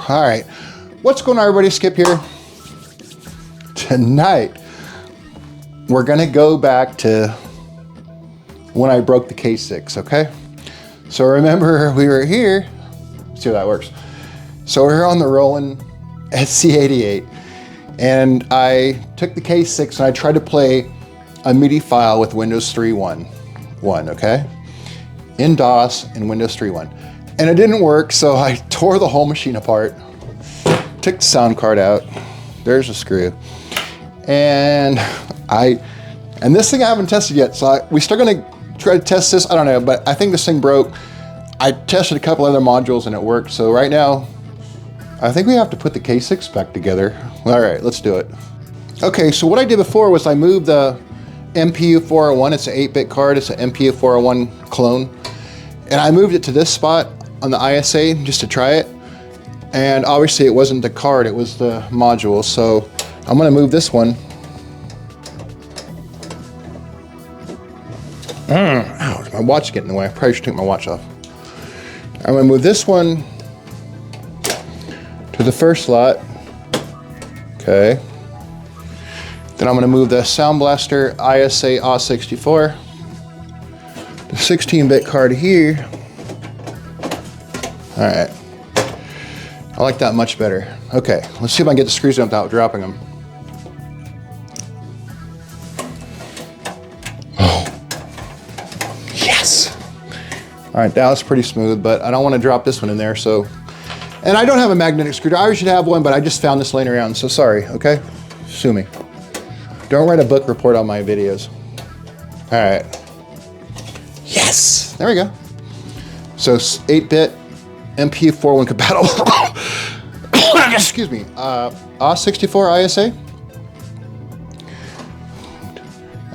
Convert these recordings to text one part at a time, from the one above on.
All right, what's going on, everybody? Skip here. Tonight, we're gonna go back to when I broke the K6, okay? So remember, we were here, let's see how that works. So we're on the Roland SC88, and I took the K6 and I tried to play a MIDI file with Windows 3.1, okay? In DOS and Windows 3.1. And it didn't work, so I tore the whole machine apart, took the sound card out, there's a screw, and this thing I haven't tested yet, so we're still gonna try to test this, I don't know, but I think this thing broke. I tested a couple other modules and it worked, so right now, I think we have to put the K6 back together. All right, let's do it. Okay, so what I did before was I moved the MPU-401, it's an 8-bit card, it's an MPU-401 clone, and I moved it to this spot on the ISA just to try it. And obviously it wasn't the card, it was the module. So I'm gonna move this one. Ow, my watch is getting in the way. I probably should take my watch off. I'm gonna move this one to the first slot. Okay. Then I'm gonna move the Sound Blaster ISA AW64, the 16-bit card here. All right, I like that much better. Okay, let's see if I can get the screws in without dropping them. Oh, yes. All right, that was pretty smooth, but I don't want to drop this one in there, so. And I don't have a magnetic screwdriver. I should have one, but I just found this laying around, so sorry, okay? Sue me. Don't write a book report on my videos. All right. Yes, there we go. So 8-bit MPU-401 compatible. Excuse me. AW64 ISA.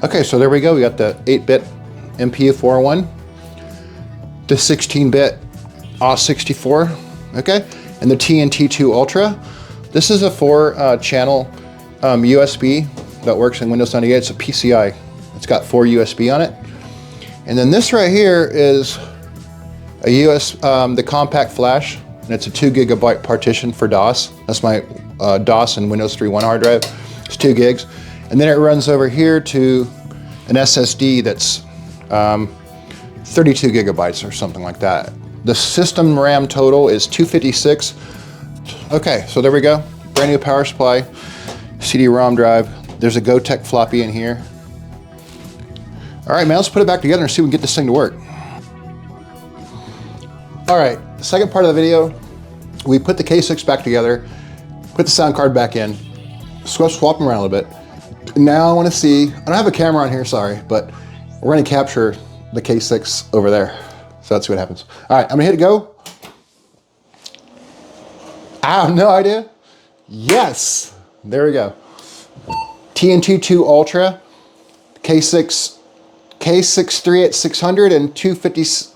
Okay, so there we go. We got the 8-bit MPU-401, the 16-bit AW64. Okay, and the TNT2 Ultra. This is a 4-channel USB that works in Windows 98. It's a PCI. It's got 4 USB on it. And then this right here is a the compact flash, and it's a 2 GB partition for DOS. That's my DOS and Windows 3.1 hard drive. It's 2 gigs. And then it runs over here to an SSD that's 32 gigabytes or something like that. The system RAM total is 256. Okay, so there we go. Brand new power supply, CD-ROM drive. There's a Gotek floppy in here. All right, man, let's put it back together and see if we can get this thing to work. All right, the second part of the video, we put the K6 back together, put the sound card back in, swap them around a little bit. Now I want to see, I don't have a camera on here, sorry, but we're going to capture the K6 over there. So let's see what happens. All right, I'm gonna hit go. I have no idea. Yes, there we go. TNT2 Ultra, K6-III at 600 and 250.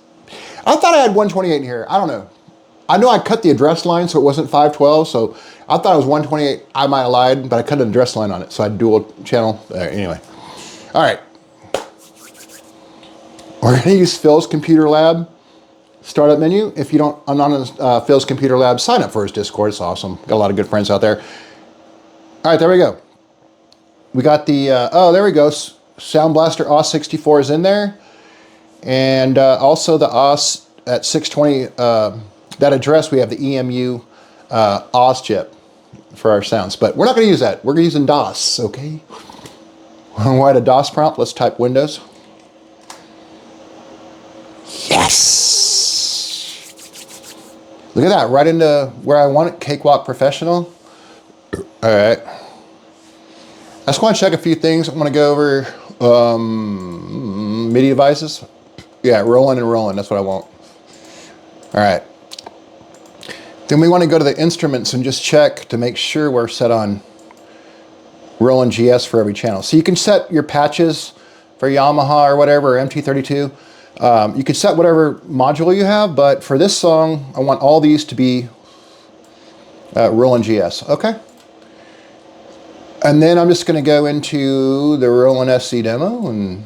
I thought I had 128 in here. I don't know. I know I cut the address line so it wasn't 512, so I thought it was 128. I might have lied, but I cut an address line on it, so I had dual channel. Anyway, all right. We're gonna use Phil's Computer Lab startup menu. If you don't, I'm on Phil's Computer Lab, sign up for his Discord. It's awesome. Got a lot of good friends out there. All right, there we go. We got the, oh, there we go. Sound Blaster AW64 is in there. And also the AWS at 620, that address, we have the EMU AWS chip for our sounds. But we're not gonna use that. We're using DOS, okay? We'll write a DOS prompt. Let's type Windows. Yes! Look at that, right into where I want it, Cakewalk Professional. All right. I just want to check a few things. I want to go over MIDI devices. Yeah, Roland and Roland, that's what I want. All right. Then we want to go to the instruments and just check to make sure we're set on Roland GS for every channel. So you can set your patches for Yamaha or whatever, or MT32. You can set whatever module you have, but for this song, I want all these to be Roland GS, okay? And then I'm just gonna go into the Roland SC demo and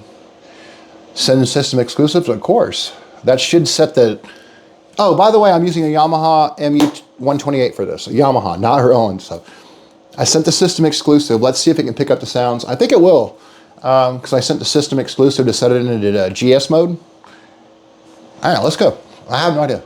send system exclusives, of course. That should set the, Oh, by the way, I'm using a Yamaha MU-128 for this. A Yamaha, not Roland. So I sent the system exclusive. Let's see if it can pick up the sounds. I think it will, because I sent the system exclusive to set it into GS mode. All right, let's go. I have no idea.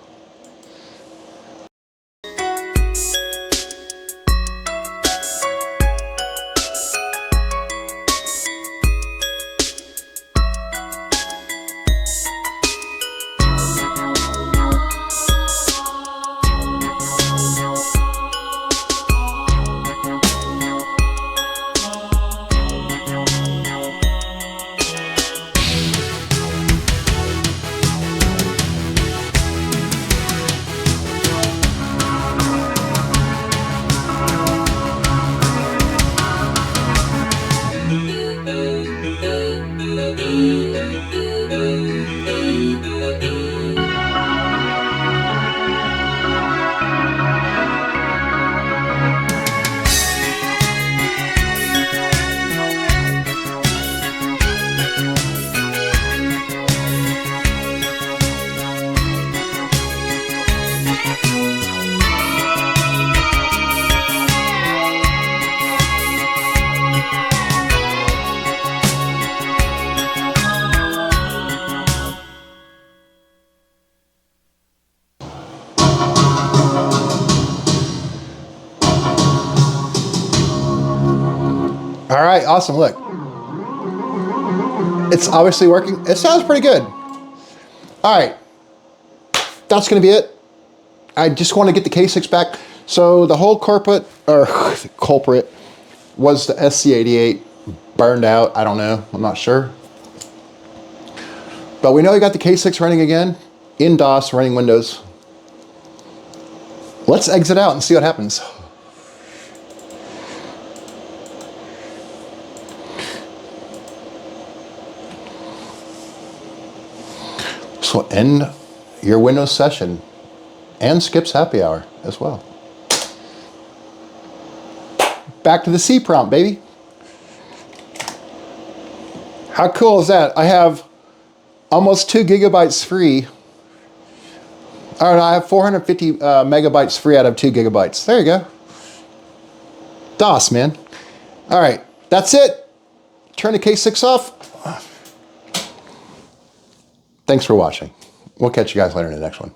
All right, awesome. Look, it's obviously working. It sounds pretty good. All right, that's gonna be it. I just want to get the K6 back. So the whole culprit was the SC88 burned out. I don't know, I'm not sure. But we know we got the K6 running again, in DOS, running Windows. Let's exit out and see what happens. This will end your Windows session and skips happy hour as well. Back to the C prompt, baby. How cool is that? I have almost 2 gigabytes free. Oh, no, I have 450 megabytes free out of 2 gigabytes. There you go. DOS, man. All right, that's it. Turn the K6 off. Thanks for watching. We'll catch you guys later in the next one.